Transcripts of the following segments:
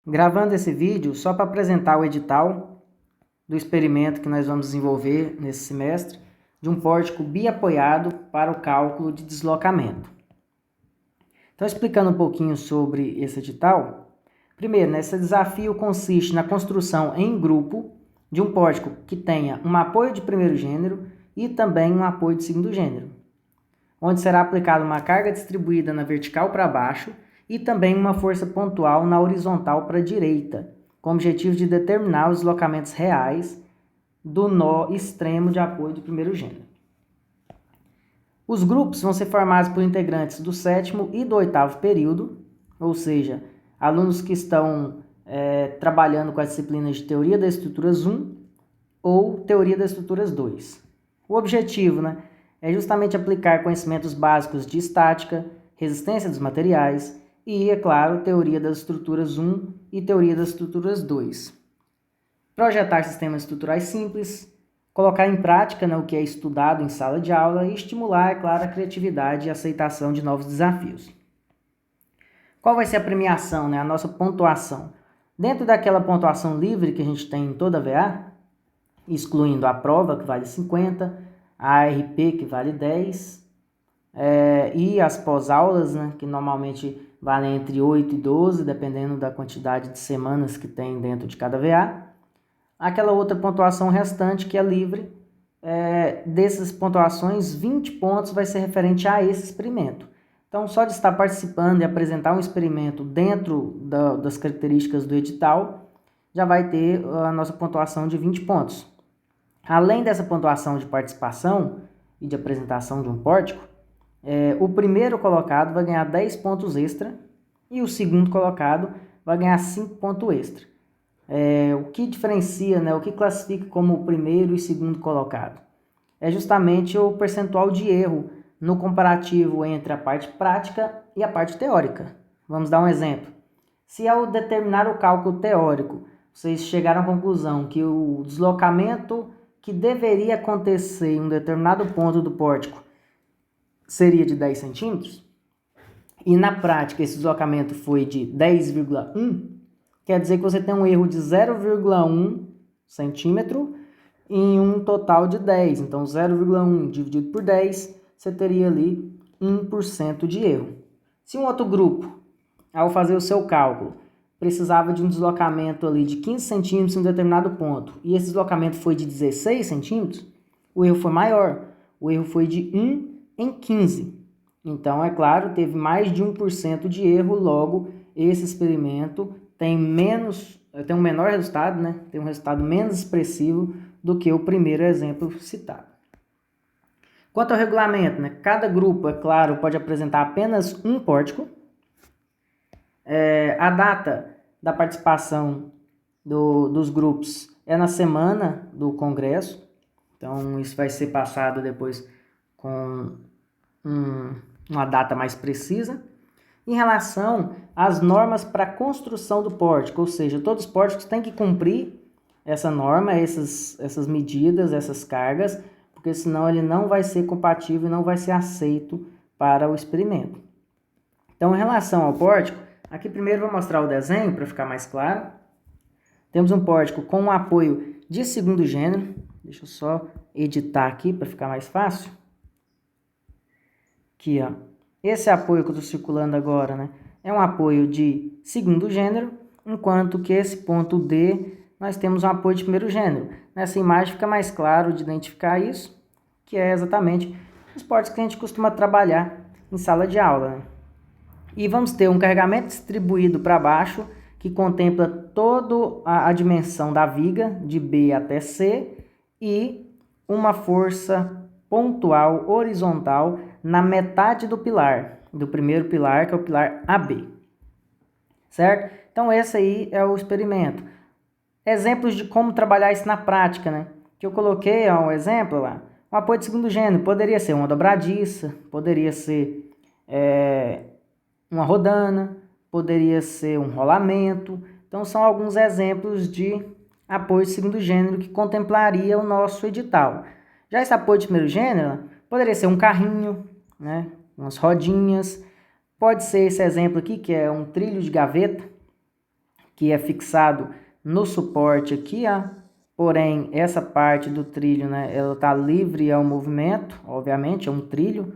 Gravando esse vídeo só para apresentar o edital do experimento que nós vamos desenvolver nesse semestre de um pórtico biapoiado para o cálculo de deslocamento. Então, explicando um pouquinho sobre esse edital, primeiro, esse desafio consiste na construção em grupo de um pórtico que tenha um apoio de primeiro gênero e também um apoio de segundo gênero, onde será aplicada uma carga distribuída na vertical para baixo e também uma força pontual na horizontal para a direita, com o objetivo de determinar os deslocamentos reais do nó extremo de apoio do primeiro gênero. Os grupos vão ser formados por integrantes do 7º e do 8º período, ou seja, alunos que estão trabalhando com as disciplinas de Teoria das Estruturas 1 ou Teoria das Estruturas 2. O objetivo é justamente aplicar conhecimentos básicos de estática, resistência dos materiais e, é claro, Teoria das Estruturas 1 e Teoria das Estruturas 2. Projetar sistemas estruturais simples, colocar em prática o que é estudado em sala de aula e estimular, é claro, a criatividade e a aceitação de novos desafios. Qual vai ser a premiação, a nossa pontuação? Dentro daquela pontuação livre que a gente tem em toda a VA, excluindo a prova, que vale 50, a ARP, que vale 10, e as pós-aulas, que normalmente valem entre 8 e 12, dependendo da quantidade de semanas que tem dentro de cada VA. Aquela outra pontuação restante, que é livre, dessas pontuações, 20 pontos vai ser referente a esse experimento. Então, só de estar participando e apresentar um experimento dentro das características do edital, já vai ter a nossa pontuação de 20 pontos. Além dessa pontuação de participação e de apresentação de um pórtico, o primeiro colocado vai ganhar 10 pontos extra e o segundo colocado vai ganhar 5 pontos extra. O que diferencia, o que classifica como o primeiro e segundo colocado? É justamente o percentual de erro no comparativo entre a parte prática e a parte teórica. Vamos dar um exemplo. Se ao determinar o cálculo teórico, vocês chegaram à conclusão que o deslocamento que deveria acontecer em um determinado ponto do pórtico seria de 10 centímetros, e na prática esse deslocamento foi de 10,1, quer dizer que você tem um erro de 0,1 centímetro em um total de 10. Então, 0,1 dividido por 10, você teria ali 1% de erro. Se um outro grupo, ao fazer o seu cálculo, precisava de um deslocamento ali de 15 centímetros em um determinado ponto, e esse deslocamento foi de 16 centímetros, o erro foi maior. O erro foi de 1 em 15. Então, é claro, teve mais de 1% de erro, logo, esse experimento tem um menor resultado, tem um resultado menos expressivo do que o primeiro exemplo citado. Quanto ao regulamento, cada grupo, é claro, pode apresentar apenas um pórtico. A data da participação dos grupos é na semana do congresso, então isso vai ser passado depois com uma data mais precisa. Em relação às normas para a construção do pórtico, ou seja, todos os pórticos têm que cumprir essa norma, essas medidas, essas cargas, porque senão ele não vai ser compatível e não vai ser aceito para o experimento. Então, em relação ao pórtico, aqui primeiro vou mostrar o desenho para ficar mais claro. Temos um pórtico com um apoio de segundo gênero. Deixa eu só editar aqui para ficar mais fácil. Aqui, ó. Esse apoio que eu estou circulando agora, é um apoio de segundo gênero, enquanto que esse ponto D, nós temos um apoio de primeiro gênero. Nessa imagem fica mais claro de identificar isso, que é exatamente os pórticos que a gente costuma trabalhar em sala de aula. E vamos ter um carregamento distribuído para baixo, que contempla toda a dimensão da viga, de B até C, e uma força pontual horizontal na metade do pilar, do primeiro pilar, que é o pilar AB. Certo? Então, esse aí é o experimento. Exemplos de como trabalhar isso na prática, que eu coloquei um exemplo lá. Um apoio de segundo gênero poderia ser uma dobradiça, poderia ser uma rodana, poderia ser um rolamento. Então, são alguns exemplos de apoio de segundo gênero que contemplaria o nosso edital. Já esse apoio de primeiro gênero poderia ser um carrinho, umas rodinhas. Pode ser esse exemplo aqui, que é um trilho de gaveta, que é fixado no suporte aqui, ó. Porém, essa parte do trilho, né, ela está livre ao movimento, obviamente, é um trilho.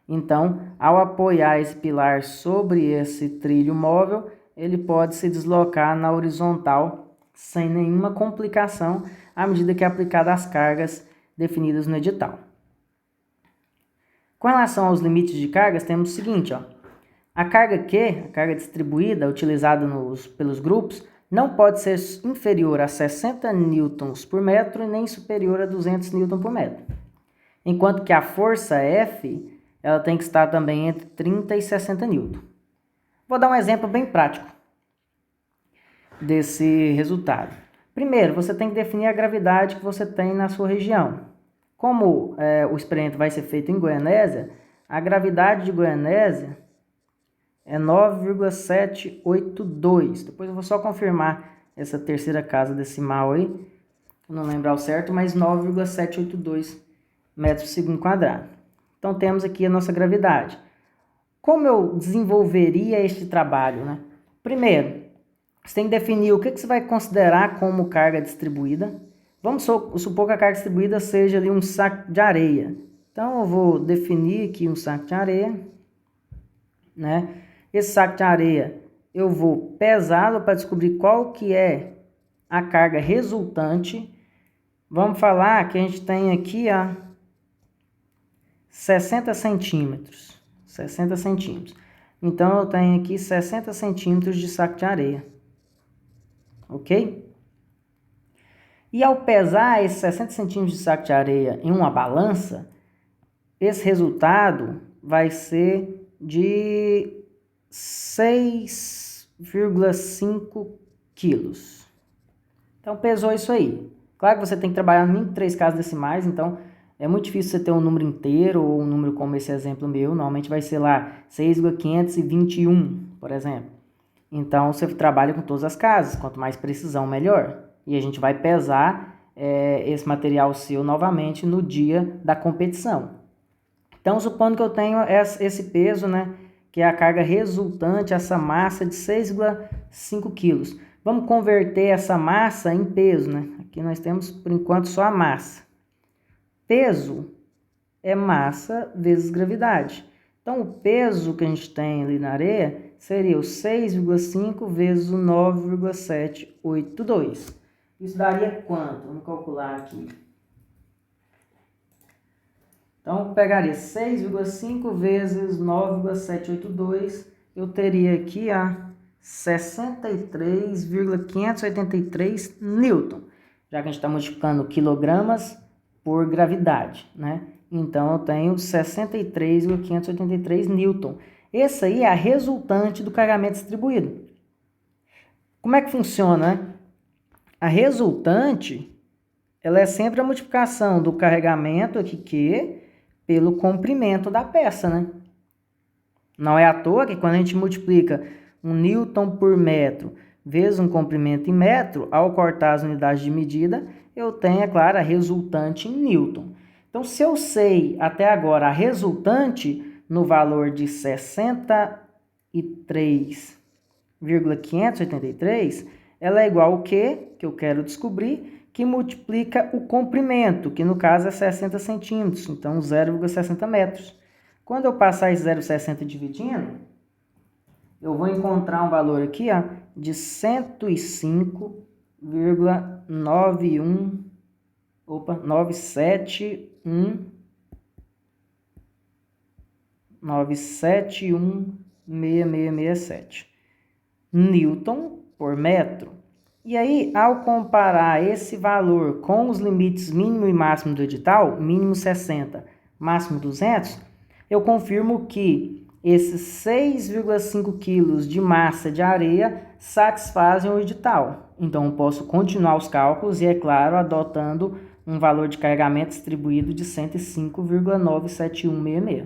Então, ao apoiar esse pilar sobre esse trilho móvel, ele pode se deslocar na horizontal sem nenhuma complicação à medida que é aplicada as cargas definidas no edital. Com relação aos limites de cargas, temos o seguinte, ó. A carga Q, a carga distribuída utilizada pelos grupos, não pode ser inferior a 60 newtons por metro e nem superior a 200 newtons por metro. Enquanto que a força F, ela tem que estar também entre 30 e 60 newtons. Vou dar um exemplo bem prático desse resultado. Primeiro, você tem que definir a gravidade que você tem na sua região. Como o experimento vai ser feito em Goianésia, a gravidade de Goianésia é 9,782. Depois eu vou só confirmar essa terceira casa decimal aí. Eu não lembro ao certo, mas 9,782 metros por segundo quadrado. Então temos aqui a nossa gravidade. Como eu desenvolveria este trabalho, né? Primeiro, você tem que definir o que você vai considerar como carga distribuída. Vamos supor que a carga distribuída seja ali um saco de areia. Então eu vou definir aqui um saco de areia, né? Esse saco de areia eu vou pesá-lo para descobrir qual que é a carga resultante. Vamos falar que a gente tem aqui 60 centímetros. 60 centímetros. Então eu tenho aqui 60 centímetros de saco de areia. Ok? E ao pesar esses 60 centímetros de saco de areia em uma balança, esse resultado vai ser de 6,5 quilos. Então pesou isso aí. Claro que você tem que trabalhar no mínimo 3 casas decimais, então é muito difícil você ter um número inteiro ou um número como esse exemplo meu. Normalmente vai ser lá 6,521, por exemplo. Então você trabalha com todas as casas, quanto mais precisão, melhor. E a gente vai pesar esse material seu novamente no dia da competição. Então, supondo que eu tenho esse peso, né, que é a carga resultante, essa massa de 6,5 quilos. Vamos converter essa massa em peso, né? Aqui nós temos, por enquanto, só a massa. Peso é massa vezes gravidade. Então, o peso que a gente tem ali na areia seria o 6,5 vezes o 9,782. Isso daria quanto? Vamos calcular aqui. Então, eu pegaria 6,5 vezes 9,782. Eu teria aqui 63,583 newton. Já que a gente está multiplicando quilogramas por gravidade, né? Então, eu tenho 63,583 newton. Essa aí é a resultante do carregamento distribuído. Como é que funciona, né? A resultante, ela é sempre a multiplicação do carregamento aqui Q pelo comprimento da peça, né? Não é à toa que quando a gente multiplica 1 newton por metro vezes um comprimento em metro, ao cortar as unidades de medida, eu tenho, é claro, a resultante em newton. Então, se eu sei até agora a resultante no valor de 63,583, ela é igual ao que eu quero descobrir, que multiplica o comprimento, que no caso é 60 centímetros, então 0,60 metros. Quando eu passar esse 0,60 dividindo, eu vou encontrar um valor aqui de 971,971,6667 newton por metro. E aí, ao comparar esse valor com os limites mínimo e máximo do edital, mínimo 60, máximo 200, eu confirmo que esses 6,5 kg de massa de areia satisfazem o edital. Então, eu posso continuar os cálculos e, é claro, adotando um valor de carregamento distribuído de 105,97166.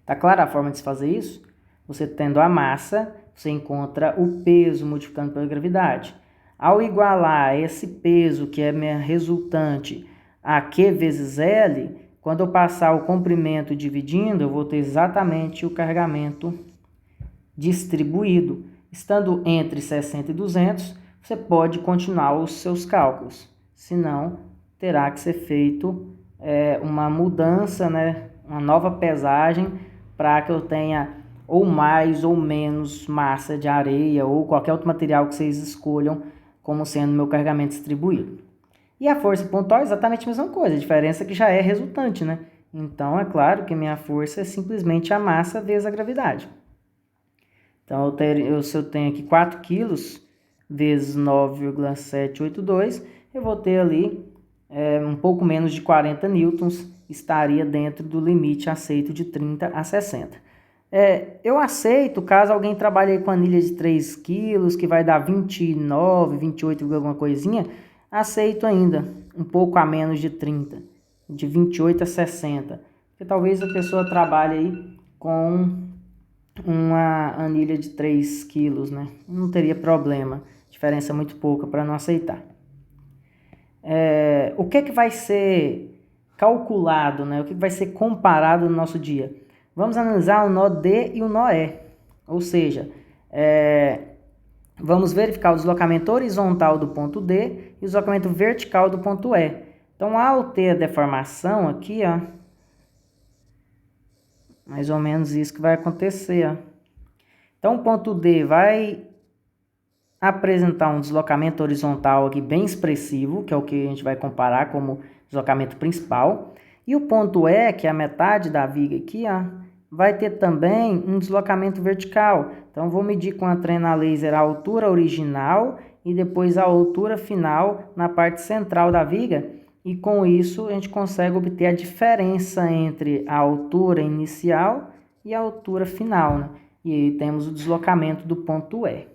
Tá clara a forma de se fazer isso? Você tendo a massa, você encontra o peso multiplicando pela gravidade. Ao igualar esse peso, que é minha resultante, a Q vezes L, quando eu passar o comprimento dividindo, eu vou ter exatamente o carregamento distribuído. Estando entre 60 e 200, você pode continuar os seus cálculos. Senão, terá que ser feito uma mudança, né? Uma nova pesagem para que eu tenha ou mais ou menos massa de areia ou qualquer outro material que vocês escolham como sendo meu carregamento distribuído. E a força pontual é exatamente a mesma coisa, a diferença é que já é resultante, né? Então, é claro que minha força é simplesmente a massa vezes a gravidade. Então, se eu tenho aqui 4 kg vezes 9,782, eu vou ter ali um pouco menos de 40 newtons, estaria dentro do limite aceito de 30 a 60. Eu aceito caso alguém trabalhe com anilha de 3 kg, que vai dar 29, 28, alguma coisinha, aceito ainda, um pouco a menos de 30, de 28 a 60. Porque talvez a pessoa trabalhe aí com uma anilha de 3 quilos, né? Não teria problema, diferença muito pouca para não aceitar. O que vai ser calculado, né? O que vai ser comparado no nosso dia? Vamos analisar o nó D e o nó E, ou seja, vamos verificar o deslocamento horizontal do ponto D e o deslocamento vertical do ponto E. Então, ao ter a deformação aqui, ó, mais ou menos isso que vai acontecer, ó. Então, o ponto D vai apresentar um deslocamento horizontal aqui bem expressivo, que é o que a gente vai comparar como deslocamento principal. E o ponto E, que é a metade da viga aqui, ó, vai ter também um deslocamento vertical. Então, vou medir com a trena laser a altura original e depois a altura final na parte central da viga. E com isso, a gente consegue obter a diferença entre a altura inicial e a altura final, né? E aí temos o deslocamento do ponto E,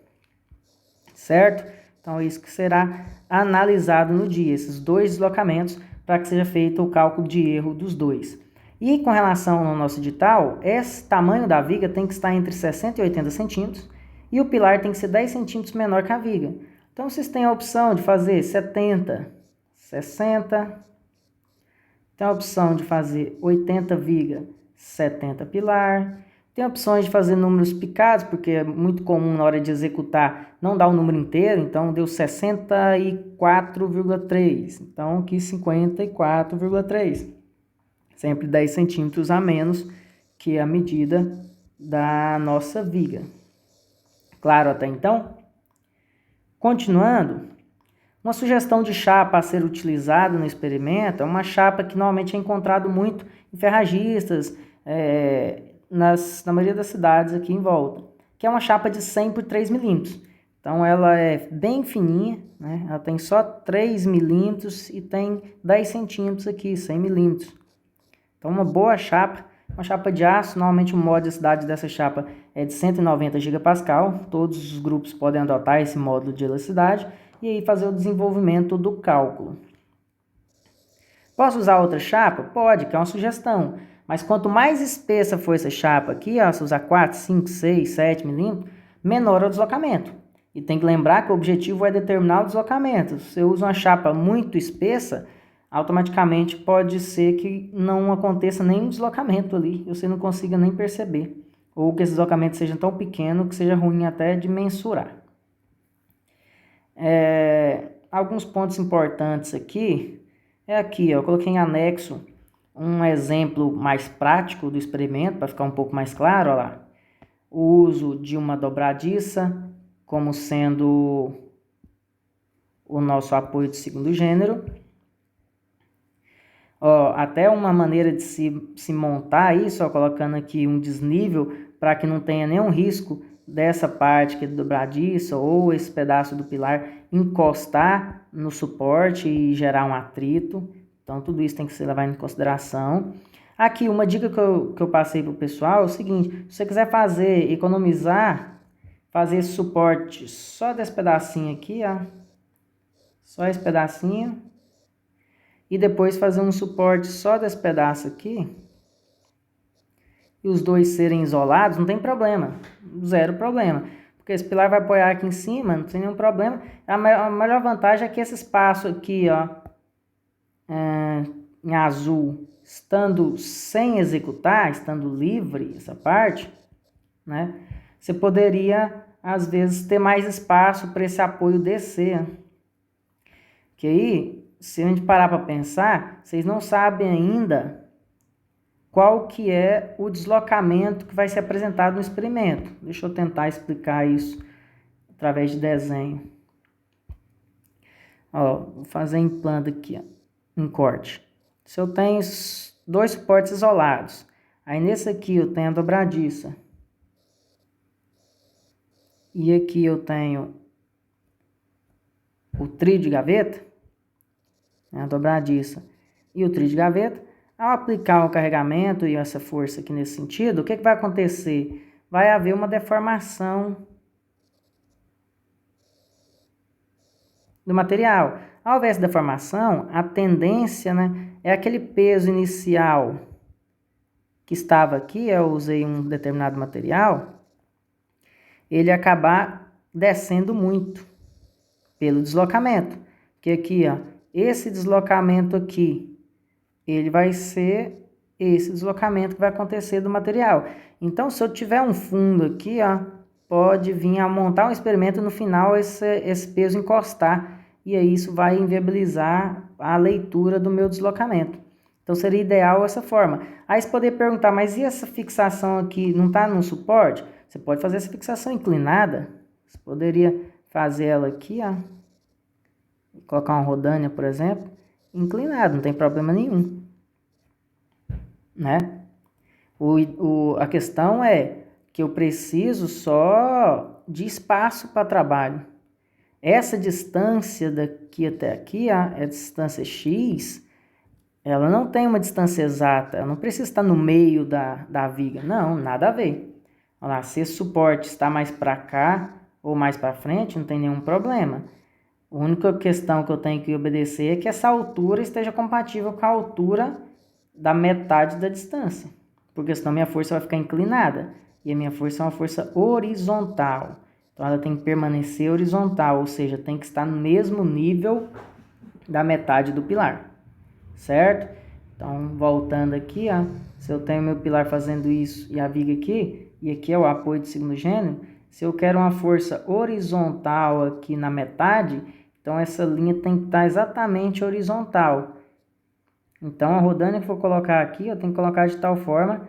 certo? Então, é isso que será analisado no dia, esses dois deslocamentos, para que seja feito o cálculo de erro dos dois. E com relação ao nosso edital, esse tamanho da viga tem que estar entre 60 e 80 centímetros e o pilar tem que ser 10 centímetros menor que a viga. Então, vocês têm a opção de fazer 70, 60, tem a opção de fazer 80 viga, 70 pilar. Tem opções de fazer números picados, porque é muito comum na hora de executar não dar o número inteiro, então deu 64,3, então aqui 54,3. Sempre 10 centímetros a menos que a medida da nossa viga. Claro até então? Continuando, uma sugestão de chapa a ser utilizada no experimento é uma chapa que normalmente é encontrado muito em ferragistas, na maioria das cidades aqui em volta, que é uma chapa de 100 por 3 milímetros. Então, ela é bem fininha, né? Ela tem só 3 milímetros e tem 10 centímetros aqui, 100 milímetros. Então, uma boa chapa, uma chapa de aço, normalmente o módulo de elasticidade dessa chapa é de 190 gigapascal. Todos os grupos podem adotar esse módulo de elasticidade e aí fazer o desenvolvimento do cálculo. Posso usar outra chapa? Pode, que é uma sugestão. Mas quanto mais espessa for essa chapa aqui, ó, se usar 4, 5, 6, 7 milímetros, menor é o deslocamento. E tem que lembrar que o objetivo é determinar o deslocamento. Se eu uso uma chapa muito espessa, automaticamente pode ser que não aconteça nenhum deslocamento ali, você não consiga nem perceber. Ou que esse deslocamento seja tão pequeno que seja ruim até de mensurar. Alguns pontos importantes aqui, aqui, ó, eu coloquei em anexo um exemplo mais prático do experimento, para ficar um pouco mais claro, ó lá. O uso de uma dobradiça como sendo o nosso apoio de segundo gênero. Ó, até uma maneira de se montar isso, ó, colocando aqui um desnível para que não tenha nenhum risco dessa parte aqui do dobradiça ou esse pedaço do pilar encostar no suporte e gerar um atrito. Então, tudo isso tem que ser levado em consideração. Aqui, uma dica que eu passei para o pessoal é o seguinte: se você quiser economizar, fazer esse suporte só desse pedacinho aqui, ó, só esse pedacinho, e depois fazer um suporte só desse pedaço aqui, e os dois serem isolados, não tem problema, zero problema. Porque esse pilar vai apoiar aqui em cima, não tem nenhum problema. A melhor vantagem é que esse espaço aqui, ó, em azul, estando sem executar, estando livre essa parte, né, você poderia às vezes, ter mais espaço para esse apoio descer. Que aí, se a gente parar para pensar, vocês não sabem ainda qual que é o deslocamento que vai ser apresentado no experimento. Deixa eu tentar explicar isso através de desenho. Ó, vou fazer em planta aqui, ó, em corte. Se eu tenho 2 suportes isolados, aí nesse aqui eu tenho a dobradiça. E aqui eu tenho o trio de gaveta, né, a dobradiça e o trio de gaveta. Ao aplicar o carregamento e essa força aqui nesse sentido, o que vai acontecer? Vai haver uma deformação do material. Ao haver essa deformação, a tendência, né, é aquele peso inicial que estava aqui, eu usei um determinado material, ele acabar descendo muito pelo deslocamento. Porque aqui, ó, esse deslocamento aqui, ele vai ser esse deslocamento que vai acontecer do material. Então, se eu tiver um fundo aqui, ó, pode vir a montar um experimento no final esse peso encostar. E aí isso vai inviabilizar a leitura do meu deslocamento. Então, seria ideal essa forma. Aí você poderia perguntar, mas e essa fixação aqui não está no suporte? Você pode fazer essa fixação inclinada. Você poderia fazer ela aqui, ó. Colocar uma rodânia, por exemplo, inclinado, não tem problema nenhum. Né? A questão é que eu preciso só de espaço para trabalho. Essa distância daqui até aqui, ó, é a distância x, ela não tem uma distância exata, ela não precisa estar no meio da viga. Não, nada a ver. Olha lá, se esse suporte está mais para cá ou mais para frente, não tem nenhum problema. A única questão que eu tenho que obedecer é que essa altura esteja compatível com a altura da metade da distância. Porque senão minha força vai ficar inclinada. E a minha força é uma força horizontal. Então ela tem que permanecer horizontal, ou seja, tem que estar no mesmo nível da metade do pilar. Certo? Então, voltando aqui, ó, se eu tenho meu pilar fazendo isso e a viga aqui, e aqui é o apoio de segundo gênero, se eu quero uma força horizontal aqui na metade, então essa linha tem que estar exatamente horizontal. Então, a rodânia que eu vou colocar aqui, eu tenho que colocar de tal forma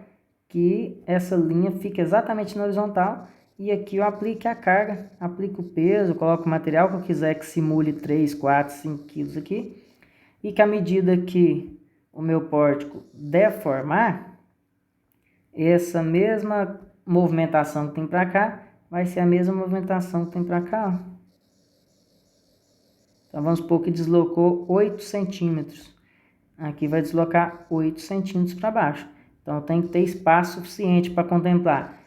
que essa linha fique exatamente na horizontal. E aqui eu aplique a carga, aplico o peso, coloco o material que eu quiser que simule 3, 4, 5 quilos aqui. E que à medida que o meu pórtico deformar, essa mesma movimentação que tem para cá, vai ser a mesma movimentação que tem para cá. Ó. Então vamos supor que deslocou 8 centímetros. Aqui vai deslocar 8 centímetros para baixo. Então tem que ter espaço suficiente para contemplar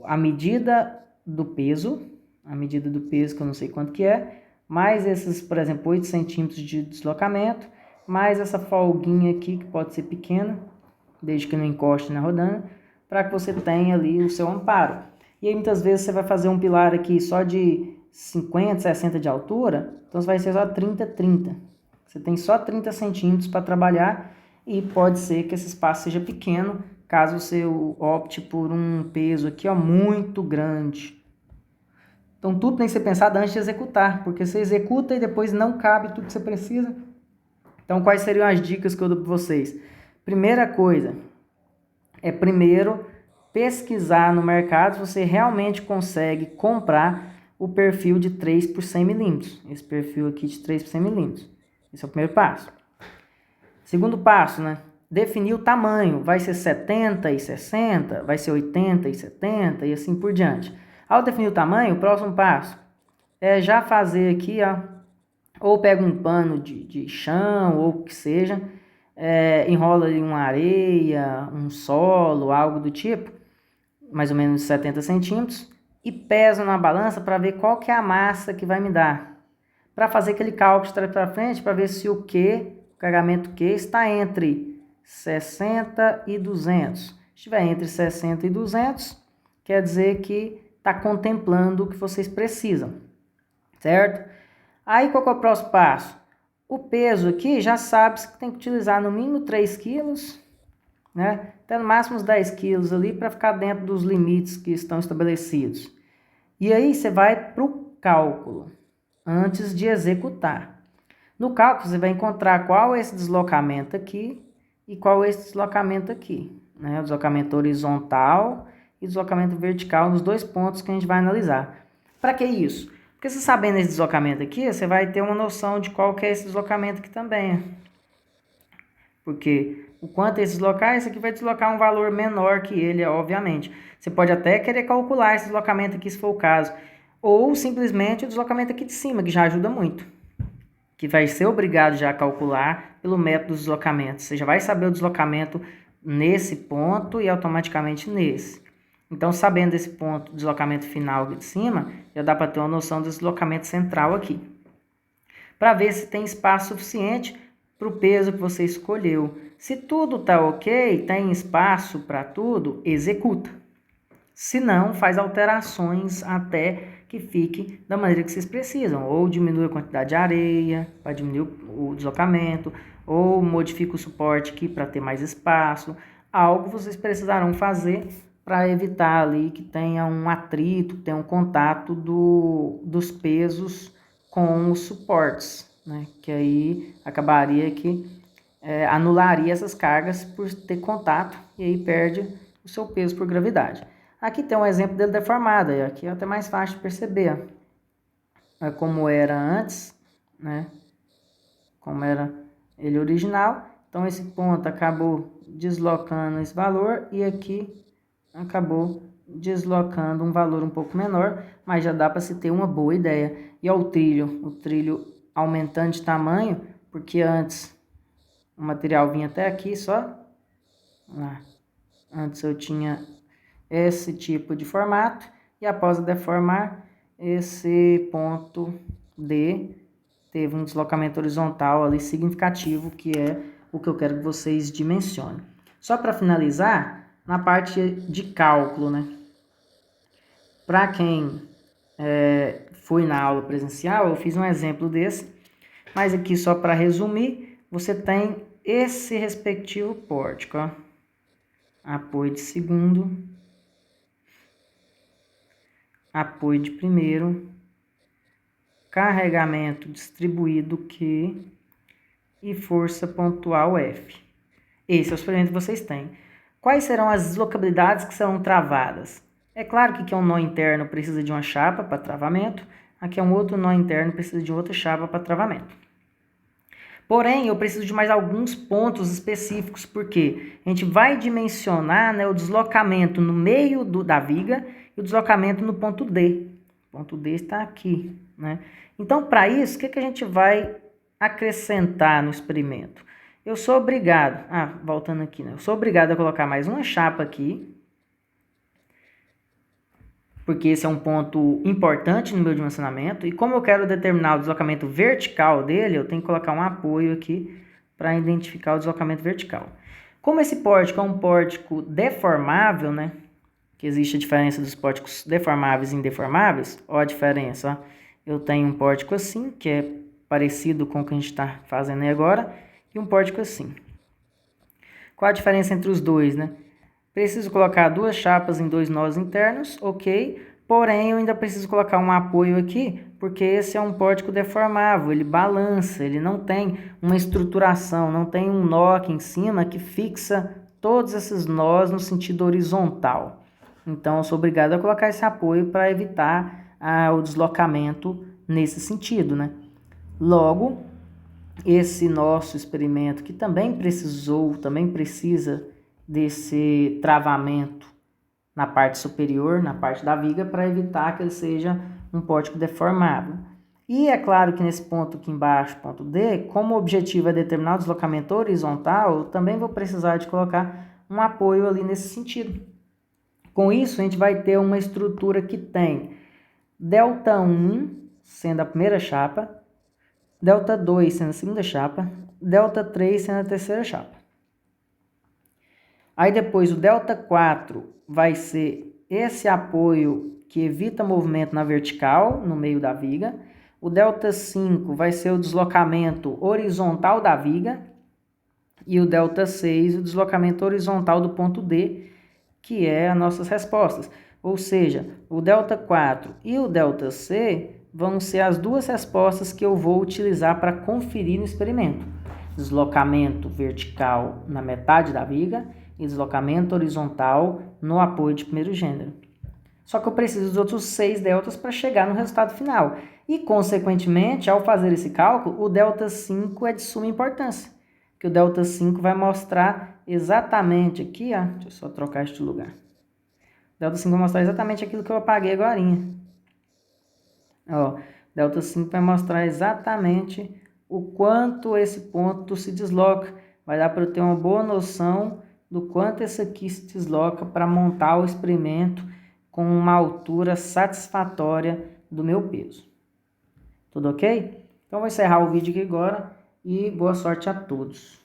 a medida do peso que eu não sei quanto que é, mais esses, por exemplo, 8 centímetros de deslocamento, mais essa folguinha aqui, que pode ser pequena, desde que não encoste na rodana, para que você tenha ali o seu amparo. E aí muitas vezes você vai fazer um pilar aqui só de 50, 60 de altura, então vai ser só 30, 30. Você tem só 30 centímetros para trabalhar e pode ser que esse espaço seja pequeno, caso você opte por um peso aqui, ó, muito grande. Então, tudo tem que ser pensado antes de executar, porque você executa e depois não cabe tudo que você precisa. Então, quais seriam as dicas que eu dou para vocês? Primeira coisa, é primeiro pesquisar no mercado se você realmente consegue comprar o perfil de 3 por 100 milímetros. Esse perfil aqui de 3 por 100 milímetros. Esse é o primeiro passo. Segundo passo, né? Definir o tamanho. Vai ser 70 e 60, vai ser 80 e 70 e assim por diante. Ao definir o tamanho, o próximo passo é já fazer aqui, ó, ou pega um pano de chão, ou o que seja, enrola ali uma areia, um solo, algo do tipo, mais ou menos 70 centímetros, e pesa na balança para ver qual que é a massa que vai me dar. Para fazer aquele cálculo de trás para frente, para ver se o carregamento Q está entre 60 e 200. Se estiver entre 60 e 200, quer dizer que está contemplando o que vocês precisam, certo? Aí qual que é o próximo passo? O peso aqui já sabe que tem que utilizar no mínimo 3 quilos, né? Até no máximo uns 10 quilos ali para ficar dentro dos limites que estão estabelecidos. E aí você vai para o cálculo, antes de executar. No cálculo você vai encontrar qual é esse deslocamento aqui e qual é esse deslocamento aqui, né? O deslocamento horizontal e o deslocamento vertical nos dois pontos que a gente vai analisar. Para que isso? Porque você sabendo esse deslocamento aqui, você vai ter uma noção de qual que é esse deslocamento aqui também. Porque o quanto esse deslocar, esse aqui vai deslocar um valor menor que ele, obviamente. Você pode até querer calcular esse deslocamento aqui, se for o caso. Ou simplesmente o deslocamento aqui de cima, que já ajuda muito. Que vai ser obrigado já a calcular pelo método dos deslocamentos. Você já vai saber o deslocamento nesse ponto e automaticamente nesse. Então, sabendo esse ponto, deslocamento final aqui de cima, já dá para ter uma noção do deslocamento central aqui. Para ver se tem espaço suficiente para o peso que você escolheu. Se tudo está ok, tem espaço para tudo, executa. Se não, faz alterações até que fique da maneira que vocês precisam. Ou diminui a quantidade de areia para diminuir o deslocamento, ou modifica o suporte aqui para ter mais espaço. Algo vocês precisarão fazer para evitar ali que tenha um atrito, que tenha um contato dos pesos com os suportes, né? Que aí acabaria que anularia essas cargas por ter contato e aí perde o seu peso por gravidade. Aqui tem um exemplo dele deformado, e aqui é até mais fácil de perceber. É como era antes, né? Como era ele original. Então esse ponto acabou deslocando esse valor e aqui acabou deslocando um valor um pouco menor, mas já dá para se ter uma boa ideia. E ó, o trilho aumentando de tamanho, porque antes o material vinha até aqui só. Antes eu tinha esse tipo de formato e após deformar, esse ponto D teve um deslocamento horizontal ali significativo, que é o que eu quero que vocês dimensionem. Só para finalizar, na parte de cálculo, né? Para quem foi na aula presencial, eu fiz um exemplo desse, mas aqui só para resumir, você tem esse respectivo pórtico, ó. Apoio de segundo, apoio de primeiro, carregamento distribuído Q e força pontual F. Esse é o experimento que vocês têm. Quais serão as deslocabilidades que serão travadas? É claro que aqui é um nó interno, precisa de uma chapa para travamento. Aqui é um outro nó interno, precisa de outra chapa para travamento. Porém, eu preciso de mais alguns pontos específicos, porque a gente vai dimensionar, né, o deslocamento no meio da viga e o deslocamento no ponto D. O ponto D está aqui, né? Então, para isso, o que a gente vai acrescentar no experimento? Eu sou obrigado, voltando aqui, né? Eu sou obrigado a colocar mais uma chapa aqui, porque esse é um ponto importante no meu dimensionamento, e como eu quero determinar o deslocamento vertical dele, eu tenho que colocar um apoio aqui para identificar o deslocamento vertical. Como esse pórtico é um pórtico deformável, né? Que existe a diferença dos pórticos deformáveis e indeformáveis, ó a diferença, ó. Eu tenho um pórtico assim, que é parecido com o que a gente está fazendo aí agora, e um pórtico assim. Qual a diferença entre os dois, né? Preciso colocar duas chapas em dois nós internos, ok. Porém, eu ainda preciso colocar um apoio aqui, porque esse é um pórtico deformável, ele balança, ele não tem uma estruturação, não tem um nó aqui em cima que fixa todos esses nós no sentido horizontal. Então, eu sou obrigado a colocar esse apoio para evitar o deslocamento nesse sentido, né? Logo, esse nosso experimento, que também precisa desse travamento na parte superior, na parte da viga, para evitar que ele seja um pórtico deformável. E é claro que nesse ponto aqui embaixo, ponto D, como o objetivo é determinar o deslocamento horizontal, eu também vou precisar de colocar um apoio ali nesse sentido. Com isso, a gente vai ter uma estrutura que tem ΔI sendo a primeira chapa, ΔI sendo a segunda chapa, ΔI sendo a terceira chapa. Aí depois o ΔI4 vai ser esse apoio que evita movimento na vertical, no meio da viga. O ΔI5 vai ser o deslocamento horizontal da viga. E o ΔI6, o deslocamento horizontal do ponto D, que é as nossas respostas. Ou seja, o ΔK e o ΔC vão ser as duas respostas que eu vou utilizar para conferir no experimento. Deslocamento vertical na metade da viga e deslocamento horizontal no apoio de primeiro gênero. Só que eu preciso dos outros 6 deltas para chegar no resultado final. E, consequentemente, ao fazer esse cálculo, o ΔH é de suma importância. Que o ΔH vai mostrar exatamente aqui, ó, deixa eu só trocar este lugar. O ΔH vai mostrar exatamente aquilo que eu apaguei agora. Ó, ΔH vai mostrar exatamente o quanto esse ponto se desloca. Vai dar para eu ter uma boa noção do quanto esse aqui se desloca para montar o experimento com uma altura satisfatória do meu peso. Tudo ok? Então, vou encerrar o vídeo aqui agora e boa sorte a todos.